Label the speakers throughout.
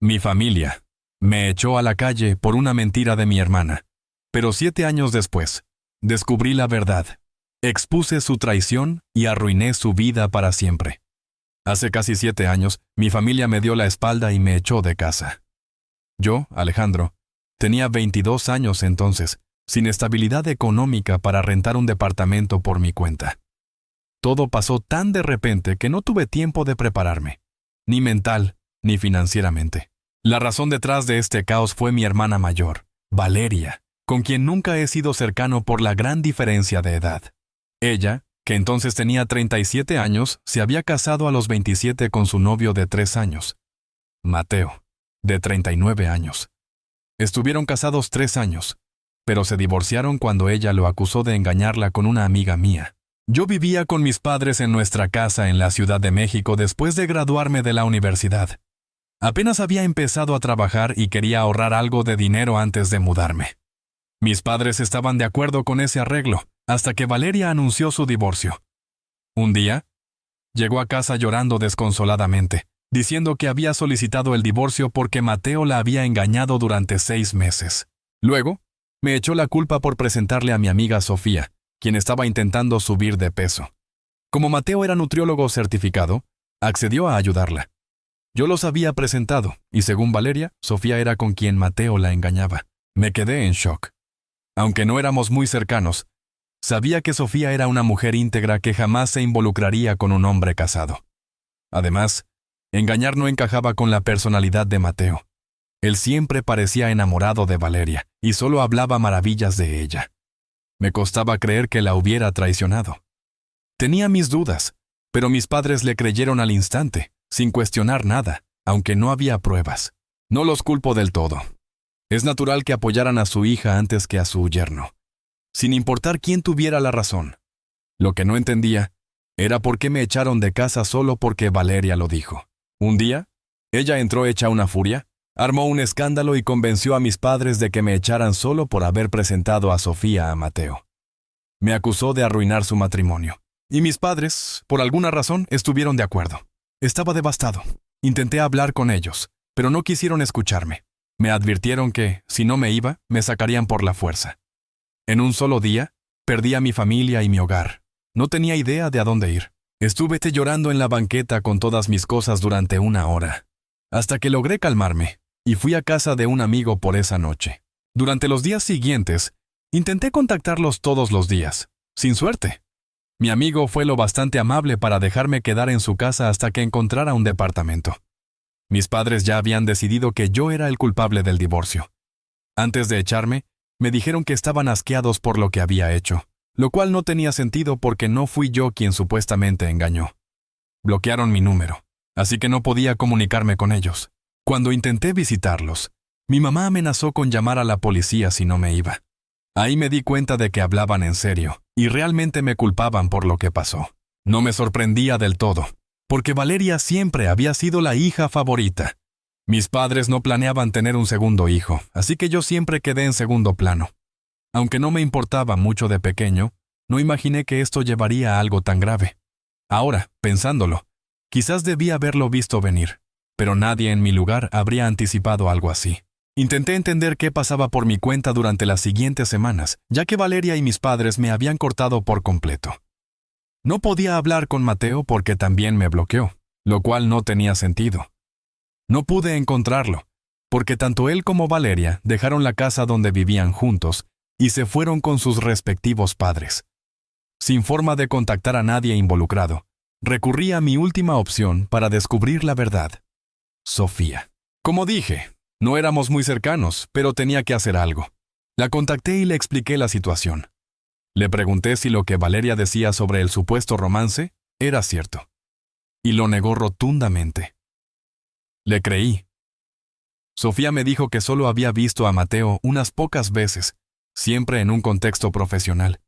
Speaker 1: Mi familia me echó a la calle por una mentira de mi hermana. Pero 7 años después, descubrí la verdad. Expuse su traición y arruiné su vida para siempre. Hace casi 7 años, mi familia me dio la espalda y me echó de casa. Yo, Alejandro, tenía 22 años entonces, sin estabilidad económica para rentar un departamento por mi cuenta. Todo pasó tan de repente que no tuve tiempo de prepararme, ni mental ni financieramente. La razón detrás de este caos fue mi hermana mayor, Valeria, con quien nunca he sido cercano por la gran diferencia de edad. Ella, que entonces tenía 37 años, se había casado a los 27 con su novio de 3 años, Mateo, de 39 años. Estuvieron casados 3 años, pero se divorciaron cuando ella lo acusó de engañarla con una amiga mía. Yo vivía con mis padres en nuestra casa en la Ciudad de México después de graduarme de la universidad. Apenas había empezado a trabajar y quería ahorrar algo de dinero antes de mudarme. Mis padres estaban de acuerdo con ese arreglo, hasta que Valeria anunció su divorcio. Un día, llegó a casa llorando desconsoladamente, diciendo que había solicitado el divorcio porque Mateo la había engañado durante 6 meses. Luego, me echó la culpa por presentarle a mi amiga Sofía, quien estaba intentando subir de peso. Como Mateo era nutriólogo certificado, accedió a ayudarla. Yo los había presentado, y según Valeria, Sofía era con quien Mateo la engañaba. Me quedé en shock. Aunque no éramos muy cercanos, sabía que Sofía era una mujer íntegra que jamás se involucraría con un hombre casado. Además, engañar no encajaba con la personalidad de Mateo. Él siempre parecía enamorado de Valeria, y solo hablaba maravillas de ella. Me costaba creer que la hubiera traicionado. Tenía mis dudas, pero mis padres le creyeron al instante, sin cuestionar nada, aunque no había pruebas. No los culpo del todo. Es natural que apoyaran a su hija antes que a su yerno, sin importar quién tuviera la razón. Lo que no entendía era por qué me echaron de casa solo porque Valeria lo dijo. Un día, ella entró hecha una furia, armó un escándalo y convenció a mis padres de que me echaran solo por haber presentado a Sofía a Mateo. Me acusó de arruinar su matrimonio, y mis padres, por alguna razón, estuvieron de acuerdo. Estaba devastado. Intenté hablar con ellos, pero no quisieron escucharme. Me advirtieron que, si no me iba, me sacarían por la fuerza. En un solo día, perdí a mi familia y mi hogar. No tenía idea de a dónde ir. Estuve llorando en la banqueta con todas mis cosas durante 1 hora, hasta que logré calmarme, y fui a casa de un amigo por esa noche. Durante los días siguientes, intenté contactarlos todos los días, sin suerte. Mi amigo fue lo bastante amable para dejarme quedar en su casa hasta que encontrara un departamento. Mis padres ya habían decidido que yo era el culpable del divorcio. Antes de echarme, me dijeron que estaban asqueados por lo que había hecho, lo cual no tenía sentido porque no fui yo quien supuestamente engañó. Bloquearon mi número, así que no podía comunicarme con ellos. Cuando intenté visitarlos, mi mamá amenazó con llamar a la policía si no me iba. Ahí me di cuenta de que hablaban en serio, y realmente me culpaban por lo que pasó. No me sorprendía del todo, porque Valeria siempre había sido la hija favorita. Mis padres no planeaban tener un segundo hijo, así que yo siempre quedé en segundo plano. Aunque no me importaba mucho de pequeño, no imaginé que esto llevaría a algo tan grave. Ahora, pensándolo, quizás debía haberlo visto venir, pero nadie en mi lugar habría anticipado algo así. Intenté entender qué pasaba por mi cuenta durante las siguientes semanas, ya que Valeria y mis padres me habían cortado por completo. No podía hablar con Mateo porque también me bloqueó, lo cual no tenía sentido. No pude encontrarlo, porque tanto él como Valeria dejaron la casa donde vivían juntos y se fueron con sus respectivos padres. Sin forma de contactar a nadie involucrado, recurrí a mi última opción para descubrir la verdad: Sofía. Como dije, no éramos muy cercanos, pero tenía que hacer algo. La contacté y le expliqué la situación. Le pregunté si lo que Valeria decía sobre el supuesto romance era cierto, y lo negó rotundamente. Le creí. Sofía me dijo que solo había visto a Mateo unas pocas veces, siempre en un contexto profesional,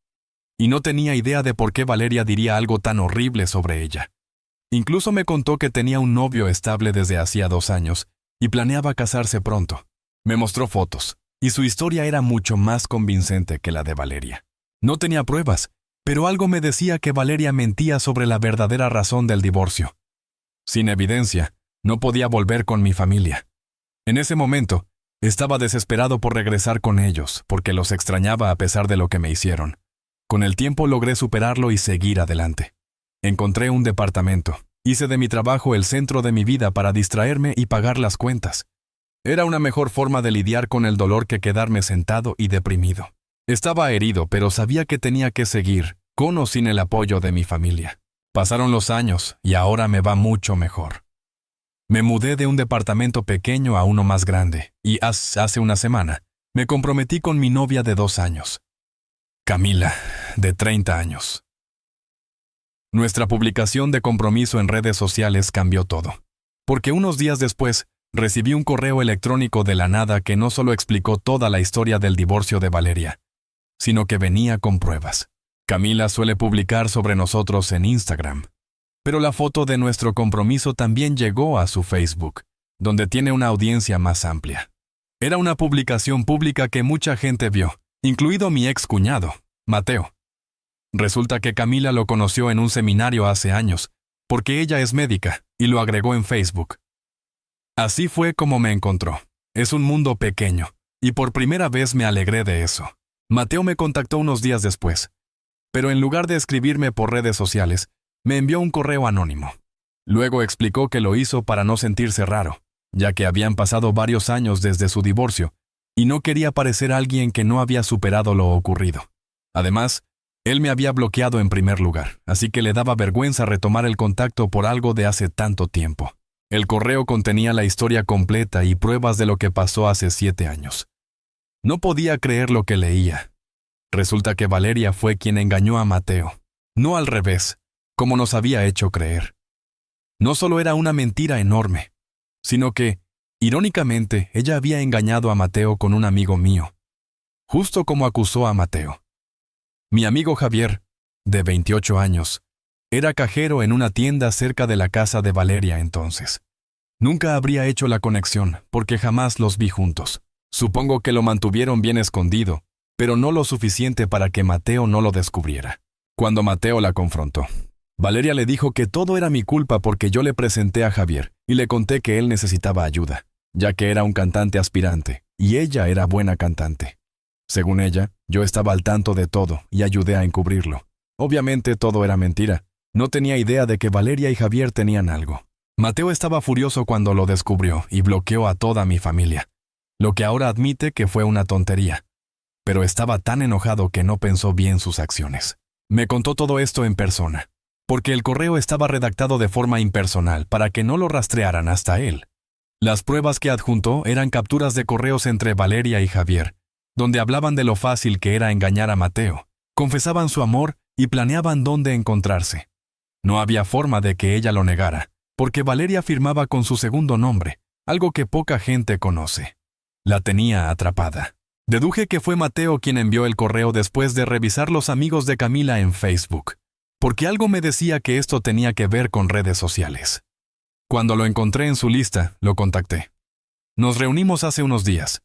Speaker 1: y no tenía idea de por qué Valeria diría algo tan horrible sobre ella. Incluso me contó que tenía un novio estable desde hacía 2 años y planeaba casarse pronto. Me mostró fotos, y su historia era mucho más convincente que la de Valeria. No tenía pruebas, pero algo me decía que Valeria mentía sobre la verdadera razón del divorcio. Sin evidencia, no podía volver con mi familia. En ese momento, estaba desesperado por regresar con ellos, porque los extrañaba a pesar de lo que me hicieron. Con el tiempo logré superarlo y seguir adelante. Encontré un departamento. Hice de mi trabajo el centro de mi vida para distraerme y pagar las cuentas. Era una mejor forma de lidiar con el dolor que quedarme sentado y deprimido. Estaba herido, pero sabía que tenía que seguir, con o sin el apoyo de mi familia. Pasaron los años y ahora me va mucho mejor. Me mudé de un departamento pequeño a uno más grande y hace una semana me comprometí con mi novia de 2 años, Camila, de 30 años. Nuestra publicación de compromiso en redes sociales cambió todo, porque unos días después recibí un correo electrónico de la nada que no solo explicó toda la historia del divorcio de Valeria, sino que venía con pruebas. Camila suele publicar sobre nosotros en Instagram, pero la foto de nuestro compromiso también llegó a su Facebook, donde tiene una audiencia más amplia. Era una publicación pública que mucha gente vio, incluido mi ex cuñado, Mateo. Resulta que Camila lo conoció en un seminario hace años, porque ella es médica, y lo agregó en Facebook. Así fue como me encontró. Es un mundo pequeño, y por primera vez me alegré de eso. Mateo me contactó unos días después, pero en lugar de escribirme por redes sociales, me envió un correo anónimo. Luego explicó que lo hizo para no sentirse raro, ya que habían pasado varios años desde su divorcio, y no quería parecer alguien que no había superado lo ocurrido. Además, él me había bloqueado en primer lugar, así que le daba vergüenza retomar el contacto por algo de hace tanto tiempo. El correo contenía la historia completa y pruebas de lo que pasó hace 7 años. No podía creer lo que leía. Resulta que Valeria fue quien engañó a Mateo, no al revés, como nos había hecho creer. No solo era una mentira enorme, sino que, irónicamente, ella había engañado a Mateo con un amigo mío, justo como acusó a Mateo. Mi amigo Javier, de 28 años, era cajero en una tienda cerca de la casa de Valeria entonces. Nunca habría hecho la conexión, porque jamás los vi juntos. Supongo que lo mantuvieron bien escondido, pero no lo suficiente para que Mateo no lo descubriera. Cuando Mateo la confrontó, Valeria le dijo que todo era mi culpa porque yo le presenté a Javier y le conté que él necesitaba ayuda, ya que era un cantante aspirante, y ella era buena cantante. Según ella, yo estaba al tanto de todo y ayudé a encubrirlo. Obviamente todo era mentira. No tenía idea de que Valeria y Javier tenían algo. Mateo estaba furioso cuando lo descubrió y bloqueó a toda mi familia, lo que ahora admite que fue una tontería. Pero estaba tan enojado que no pensó bien sus acciones. Me contó todo esto en persona, porque el correo estaba redactado de forma impersonal para que no lo rastrearan hasta él. Las pruebas que adjuntó eran capturas de correos entre Valeria y Javier, donde hablaban de lo fácil que era engañar a Mateo, confesaban su amor y planeaban dónde encontrarse. No había forma de que ella lo negara, porque Valeria firmaba con su segundo nombre, algo que poca gente conoce. La tenía atrapada. Deduje que fue Mateo quien envió el correo después de revisar los amigos de Camila en Facebook, porque algo me decía que esto tenía que ver con redes sociales. Cuando lo encontré en su lista, lo contacté. Nos reunimos hace unos días,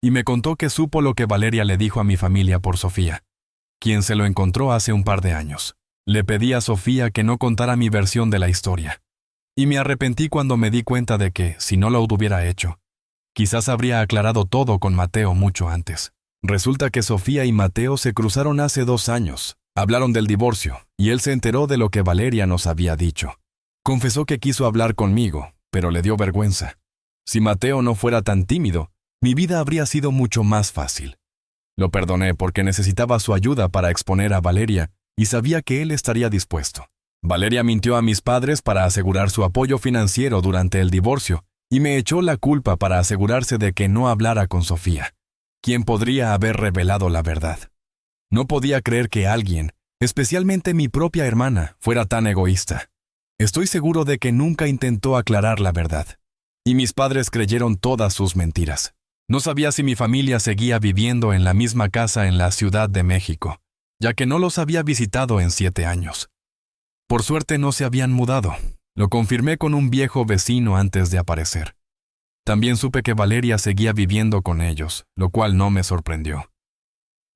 Speaker 1: y me contó que supo lo que Valeria le dijo a mi familia por Sofía, quien se lo encontró hace un par de años. Le pedí a Sofía que no contara mi versión de la historia, y me arrepentí cuando me di cuenta de que, si no lo hubiera hecho, quizás habría aclarado todo con Mateo mucho antes. Resulta que Sofía y Mateo se cruzaron hace 2 años, hablaron del divorcio, y él se enteró de lo que Valeria nos había dicho. Confesó que quiso hablar conmigo, pero le dio vergüenza. Si Mateo no fuera tan tímido, mi vida habría sido mucho más fácil. Lo perdoné porque necesitaba su ayuda para exponer a Valeria y sabía que él estaría dispuesto. Valeria mintió a mis padres para asegurar su apoyo financiero durante el divorcio y me echó la culpa para asegurarse de que no hablara con Sofía, quien podría haber revelado la verdad. No podía creer que alguien, especialmente mi propia hermana, fuera tan egoísta. Estoy seguro de que nunca intentó aclarar la verdad, y mis padres creyeron todas sus mentiras. No sabía si mi familia seguía viviendo en la misma casa en la Ciudad de México, ya que no los había visitado en 7 años. Por suerte no se habían mudado. Lo confirmé con un viejo vecino antes de aparecer. También supe que Valeria seguía viviendo con ellos, lo cual no me sorprendió.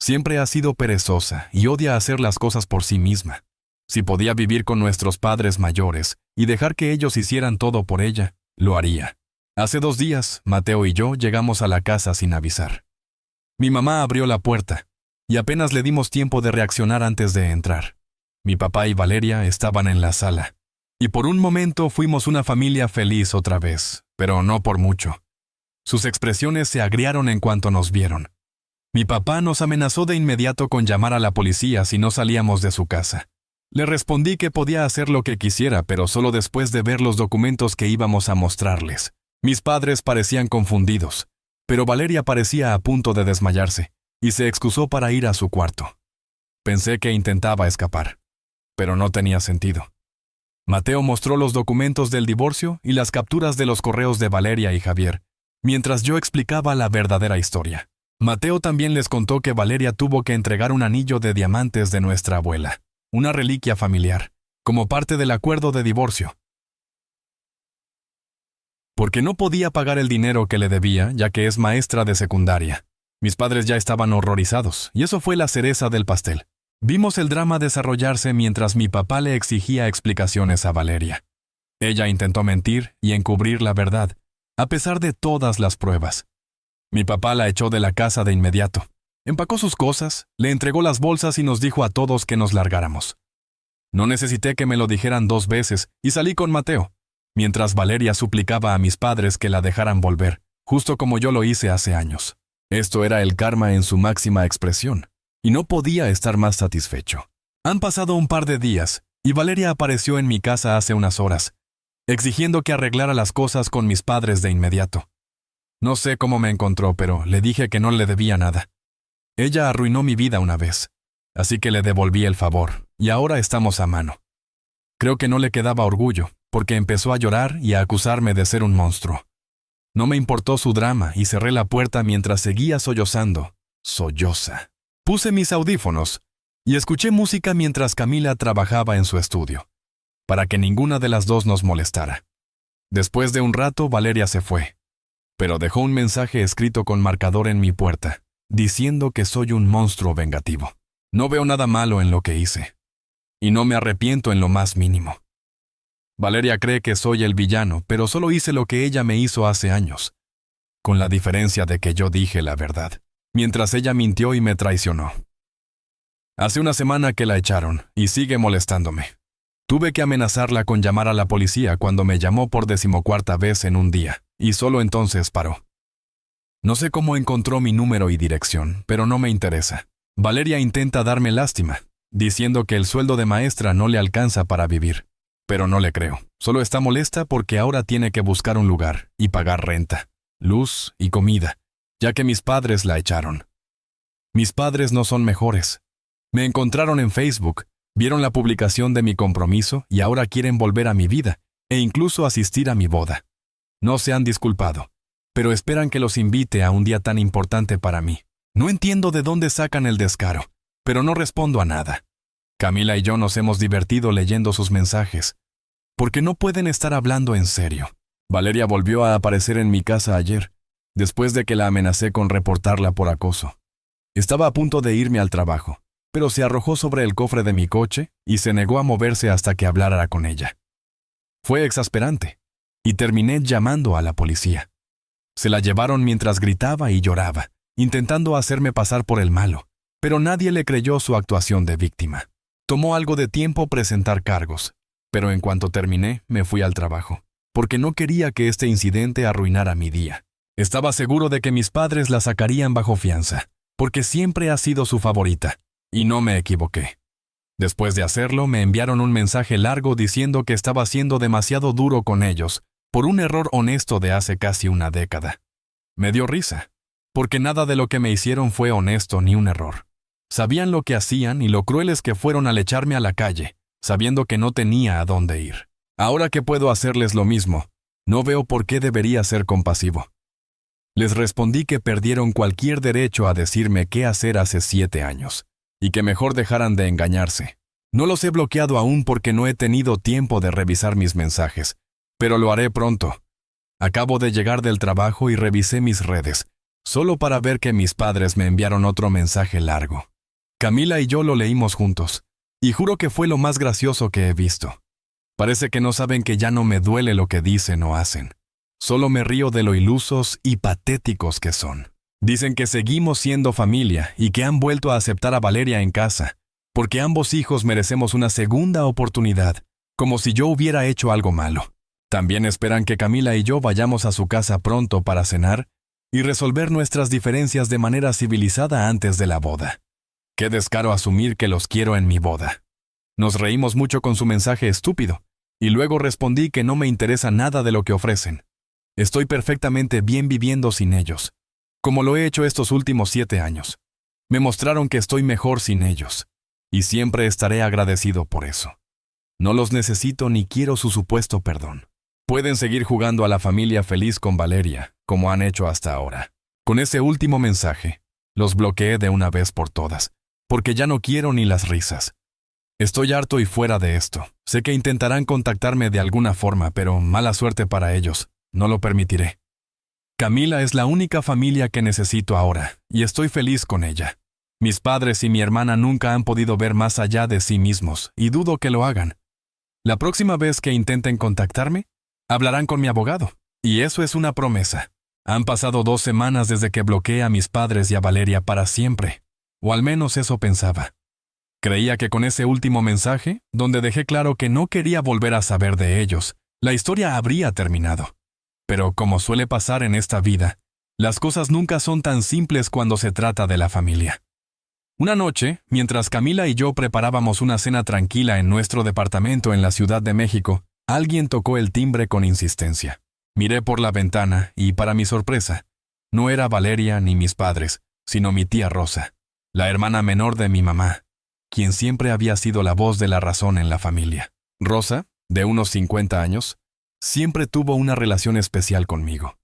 Speaker 1: Siempre ha sido perezosa y odia hacer las cosas por sí misma. Si podía vivir con nuestros padres mayores y dejar que ellos hicieran todo por ella, lo haría. Hace 2 días, Mateo y yo llegamos a la casa sin avisar. Mi mamá abrió la puerta, y apenas le dimos tiempo de reaccionar antes de entrar. Mi papá y Valeria estaban en la sala, y por un momento fuimos una familia feliz otra vez, pero no por mucho. Sus expresiones se agriaron en cuanto nos vieron. Mi papá nos amenazó de inmediato con llamar a la policía si no salíamos de su casa. Le respondí que podía hacer lo que quisiera, pero solo después de ver los documentos que íbamos a mostrarles. Mis padres parecían confundidos, pero Valeria parecía a punto de desmayarse, y se excusó para ir a su cuarto. Pensé que intentaba escapar, pero no tenía sentido. Mateo mostró los documentos del divorcio y las capturas de los correos de Valeria y Javier, mientras yo explicaba la verdadera historia. Mateo también les contó que Valeria tuvo que entregar un anillo de diamantes de nuestra abuela, una reliquia familiar, como parte del acuerdo de divorcio, porque no podía pagar el dinero que le debía, ya que es maestra de secundaria. Mis padres ya estaban horrorizados, y eso fue la cereza del pastel. Vimos el drama desarrollarse mientras mi papá le exigía explicaciones a Valeria. Ella intentó mentir y encubrir la verdad, a pesar de todas las pruebas. Mi papá la echó de la casa de inmediato. Empacó sus cosas, le entregó las bolsas y nos dijo a todos que nos largáramos. No necesité que me lo dijeran 2 veces y salí con Mateo, mientras Valeria suplicaba a mis padres que la dejaran volver, justo como yo lo hice hace años. Esto era el karma en su máxima expresión, y no podía estar más satisfecho. Han pasado un par de días, y Valeria apareció en mi casa hace unas horas, exigiendo que arreglara las cosas con mis padres de inmediato. No sé cómo me encontró, pero le dije que no le debía nada. Ella arruinó mi vida una vez, así que le devolví el favor, y ahora estamos a mano. Creo que no le quedaba orgullo, porque empezó a llorar y a acusarme de ser un monstruo. No me importó su drama y cerré la puerta mientras seguía sollozando. Solloza. Puse mis audífonos y escuché música mientras Camila trabajaba en su estudio, para que ninguna de las dos nos molestara. Después de un rato, Valeria se fue, pero dejó un mensaje escrito con marcador en mi puerta, diciendo que soy un monstruo vengativo. No veo nada malo en lo que hice, y no me arrepiento en lo más mínimo. Valeria cree que soy el villano, pero solo hice lo que ella me hizo hace años, con la diferencia de que yo dije la verdad, mientras ella mintió y me traicionó. Hace una semana que la echaron, y sigue molestándome. Tuve que amenazarla con llamar a la policía cuando me llamó por 14ª vez en un día, y solo entonces paró. No sé cómo encontró mi número y dirección, pero no me interesa. Valeria intenta darme lástima, diciendo que el sueldo de maestra no le alcanza para vivir. Pero no le creo. Solo está molesta porque ahora tiene que buscar un lugar y pagar renta, luz y comida, ya que mis padres la echaron. Mis padres no son mejores. Me encontraron en Facebook, vieron la publicación de mi compromiso y ahora quieren volver a mi vida e incluso asistir a mi boda. No se han disculpado, pero esperan que los invite a un día tan importante para mí. No entiendo de dónde sacan el descaro, pero no respondo a nada. Camila y yo nos hemos divertido leyendo sus mensajes, porque no pueden estar hablando en serio. Valeria volvió a aparecer en mi casa ayer, después de que la amenacé con reportarla por acoso. Estaba a punto de irme al trabajo, pero se arrojó sobre el cofre de mi coche y se negó a moverse hasta que hablara con ella. Fue exasperante, y terminé llamando a la policía. Se la llevaron mientras gritaba y lloraba, intentando hacerme pasar por el malo, pero nadie le creyó su actuación de víctima. Tomó algo de tiempo presentar cargos, pero en cuanto terminé, me fui al trabajo, porque no quería que este incidente arruinara mi día. Estaba seguro de que mis padres la sacarían bajo fianza, porque siempre ha sido su favorita, y no me equivoqué. Después de hacerlo, me enviaron un mensaje largo diciendo que estaba siendo demasiado duro con ellos, por un error honesto de hace casi una década. Me dio risa, porque nada de lo que me hicieron fue honesto ni un error. Sabían lo que hacían y lo crueles que fueron al echarme a la calle, sabiendo que no tenía a dónde ir. Ahora que puedo hacerles lo mismo, no veo por qué debería ser compasivo. Les respondí que perdieron cualquier derecho a decirme qué hacer hace 7 años, y que mejor dejaran de engañarse. No los he bloqueado aún porque no he tenido tiempo de revisar mis mensajes, pero lo haré pronto. Acabo de llegar del trabajo y revisé mis redes, solo para ver que mis padres me enviaron otro mensaje largo. Camila y yo lo leímos juntos, y juro que fue lo más gracioso que he visto. Parece que no saben que ya no me duele lo que dicen o hacen. Solo me río de lo ilusos y patéticos que son. Dicen que seguimos siendo familia y que han vuelto a aceptar a Valeria en casa, porque ambos hijos merecemos una segunda oportunidad, como si yo hubiera hecho algo malo. También esperan que Camila y yo vayamos a su casa pronto para cenar y resolver nuestras diferencias de manera civilizada antes de la boda. Qué descaro asumir que los quiero en mi boda. Nos reímos mucho con su mensaje estúpido, y luego respondí que no me interesa nada de lo que ofrecen. Estoy perfectamente bien viviendo sin ellos, como lo he hecho estos últimos 7 años. Me mostraron que estoy mejor sin ellos, y siempre estaré agradecido por eso. No los necesito ni quiero su supuesto perdón. Pueden seguir jugando a la familia feliz con Valeria, como han hecho hasta ahora. Con ese último mensaje, los bloqueé de una vez por todas, porque ya no quiero ni las risas. Estoy harto y fuera de esto. Sé que intentarán contactarme de alguna forma, pero mala suerte para ellos. No lo permitiré. Camila es la única familia que necesito ahora, y estoy feliz con ella. Mis padres y mi hermana nunca han podido ver más allá de sí mismos, y dudo que lo hagan. La próxima vez que intenten contactarme, hablarán con mi abogado, y eso es una promesa. Han pasado 2 semanas desde que bloqueé a mis padres y a Valeria para siempre, o al menos eso pensaba. Creía que con ese último mensaje, donde dejé claro que no quería volver a saber de ellos, la historia habría terminado. Pero como suele pasar en esta vida, las cosas nunca son tan simples cuando se trata de la familia. Una noche, mientras Camila y yo preparábamos una cena tranquila en nuestro departamento en la Ciudad de México, alguien tocó el timbre con insistencia. Miré por la ventana y, para mi sorpresa, no era Valeria ni mis padres, sino mi tía Rosa, la hermana menor de mi mamá, quien siempre había sido la voz de la razón en la familia. Rosa, de unos 50 años, siempre tuvo una relación especial conmigo.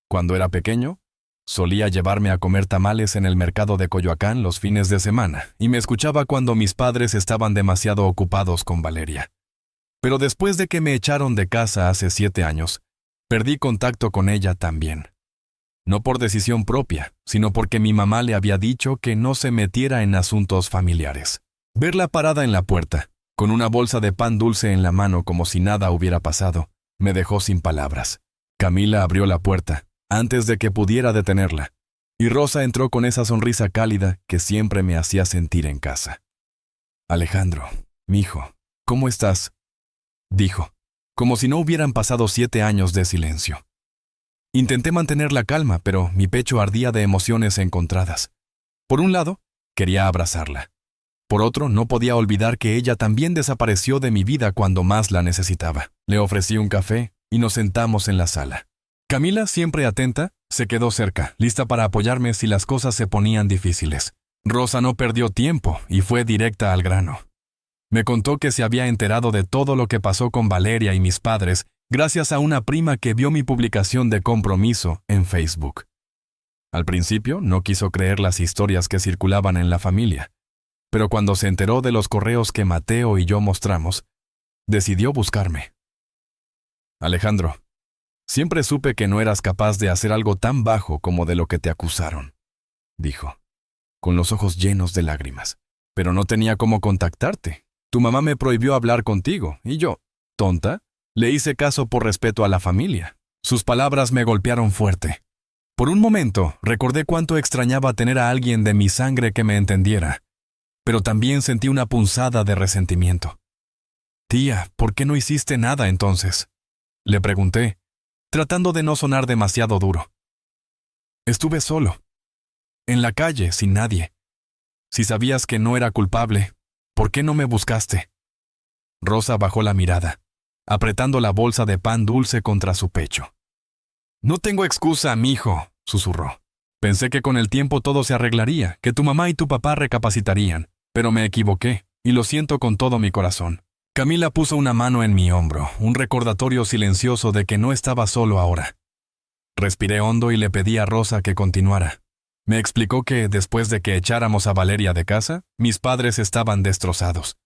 Speaker 1: Cuando era pequeño, solía llevarme a comer tamales en el mercado de Coyoacán los fines de semana y me escuchaba cuando mis padres estaban demasiado ocupados con Valeria. Pero después de que me echaron de casa hace 7 años, perdí contacto con ella también. No por decisión propia, sino porque mi mamá le había dicho que no se metiera en asuntos familiares. Verla parada en la puerta, con una bolsa de pan dulce en la mano como si nada hubiera pasado, me dejó sin palabras. Camila abrió la puerta, antes de que pudiera detenerla, y Rosa entró con esa sonrisa cálida que siempre me hacía sentir en casa. «Alejandro, mijo, ¿cómo estás?», dijo, como si no hubieran pasado 7 años de silencio. Intenté mantener la calma, pero mi pecho ardía de emociones encontradas. Por un lado, quería abrazarla. Por otro, no podía olvidar que ella también desapareció de mi vida cuando más la necesitaba. Le ofrecí un café y nos sentamos en la sala. Camila, siempre atenta, se quedó cerca, lista para apoyarme si las cosas se ponían difíciles. Rosa no perdió tiempo y fue directa al grano. Me contó que se había enterado de todo lo que pasó con Valeria y mis padres gracias a una prima que vio mi publicación de compromiso en Facebook. Al principio no quiso creer las historias que circulaban en la familia, pero cuando se enteró de los correos que Mateo y yo mostramos, decidió buscarme. «Alejandro, siempre supe que no eras capaz de hacer algo tan bajo como de lo que te acusaron», dijo, con los ojos llenos de lágrimas. «Pero no tenía cómo contactarte. Tu mamá me prohibió hablar contigo, y yo, tonta, le hice caso por respeto a la familia». Sus palabras me golpearon fuerte. Por un momento, recordé cuánto extrañaba tener a alguien de mi sangre que me entendiera, pero también sentí una punzada de resentimiento. «Tía, ¿por qué no hiciste nada entonces?», le pregunté, tratando de no sonar demasiado duro. «Estuve solo, en la calle, sin nadie. Si sabías que no era culpable, ¿por qué no me buscaste?». Rosa bajó la mirada, apretando la bolsa de pan dulce contra su pecho. «No tengo excusa, mijo», susurró. «Pensé que con el tiempo todo se arreglaría, que tu mamá y tu papá recapacitarían, pero me equivoqué, y lo siento con todo mi corazón». Camila puso una mano en mi hombro, un recordatorio silencioso de que no estaba solo ahora. Respiré hondo y le pedí a Rosa que continuara. Me explicó que, después de que echáramos a Valeria de casa, mis padres estaban destrozados.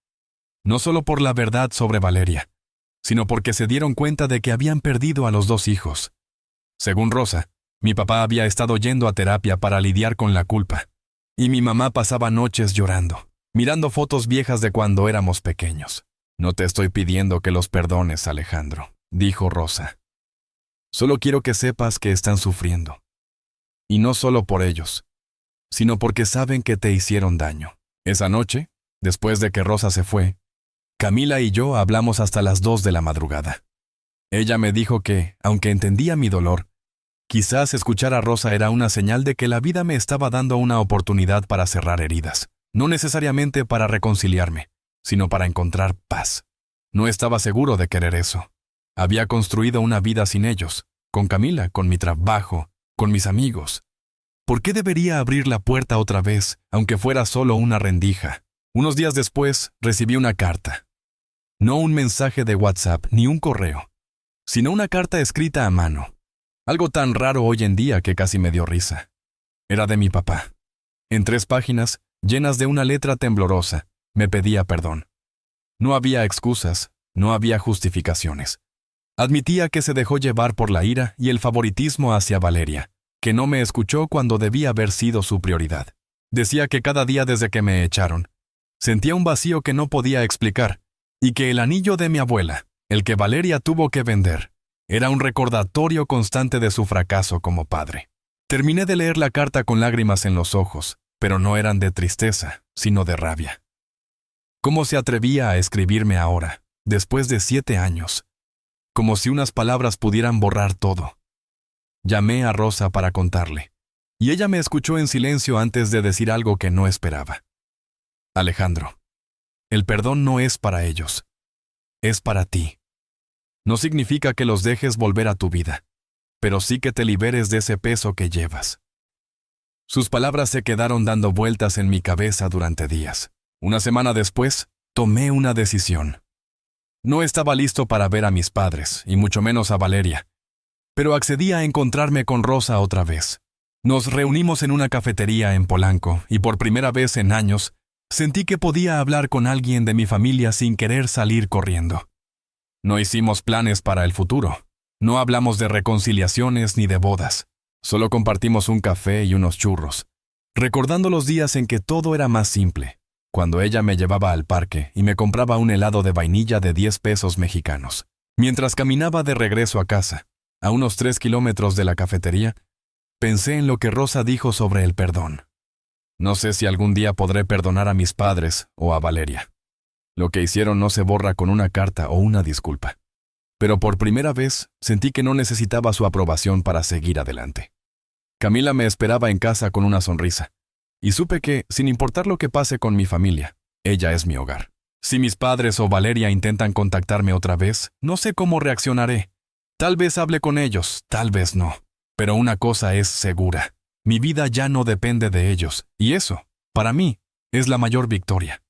Speaker 1: No solo por la verdad sobre Valeria, sino porque se dieron cuenta de que habían perdido a los 2 hijos. Según Rosa, mi papá había estado yendo a terapia para lidiar con la culpa, y mi mamá pasaba noches llorando, mirando fotos viejas de cuando éramos pequeños. «No te estoy pidiendo que los perdones, Alejandro», dijo Rosa. Solo quiero que sepas que están sufriendo. Y no solo por ellos, sino porque saben que te hicieron daño. Esa noche, después de que Rosa se fue, Camila y yo hablamos hasta las 2 de la madrugada. Ella me dijo que, aunque entendía mi dolor, quizás escuchar a Rosa era una señal de que la vida me estaba dando una oportunidad para cerrar heridas, no necesariamente para reconciliarme, sino para encontrar paz. No estaba seguro de querer eso. Había construido una vida sin ellos, con Camila, con mi trabajo, con mis amigos. ¿Por qué debería abrir la puerta otra vez, aunque fuera solo una rendija? Unos días después, recibí una carta. No un mensaje de WhatsApp ni un correo, sino una carta escrita a mano. Algo tan raro hoy en día que casi me dio risa. Era de mi papá. En 3 páginas, llenas de una letra temblorosa, me pedía perdón. No había excusas, no había justificaciones. Admitía que se dejó llevar por la ira y el favoritismo hacia Valeria, que no me escuchó cuando debía haber sido su prioridad. Decía que cada día desde que me echaron, sentía un vacío que no podía explicar, y que el anillo de mi abuela, el que Valeria tuvo que vender, era un recordatorio constante de su fracaso como padre. Terminé de leer la carta con lágrimas en los ojos, pero no eran de tristeza, sino de rabia. ¿Cómo se atrevía a escribirme ahora, después de 7 años? Como si unas palabras pudieran borrar todo. Llamé a Rosa para contarle, y ella me escuchó en silencio antes de decir algo que no esperaba. Alejandro, el perdón no es para ellos, es para ti. No significa que los dejes volver a tu vida, pero sí que te liberes de ese peso que llevas. Sus palabras se quedaron dando vueltas en mi cabeza durante días. Una semana después, tomé una decisión. No estaba listo para ver a mis padres, y mucho menos a Valeria, pero accedí a encontrarme con Rosa otra vez. Nos reunimos en una cafetería en Polanco, y por primera vez en años, sentí que podía hablar con alguien de mi familia sin querer salir corriendo. No hicimos planes para el futuro. No hablamos de reconciliaciones ni de bodas. Solo compartimos un café y unos churros, recordando los días en que todo era más simple, cuando ella me llevaba al parque y me compraba un helado de vainilla de 10 pesos mexicanos. Mientras caminaba de regreso a casa, a unos 3 kilómetros de la cafetería, pensé en lo que Rosa dijo sobre el perdón. No sé si algún día podré perdonar a mis padres o a Valeria. Lo que hicieron no se borra con una carta o una disculpa. Pero por primera vez sentí que no necesitaba su aprobación para seguir adelante. Camila me esperaba en casa con una sonrisa, y supe que, sin importar lo que pase con mi familia, ella es mi hogar. Si mis padres o Valeria intentan contactarme otra vez, no sé cómo reaccionaré. Tal vez hable con ellos, tal vez no. Pero una cosa es segura. Mi vida ya no depende de ellos, y eso, para mí, es la mayor victoria.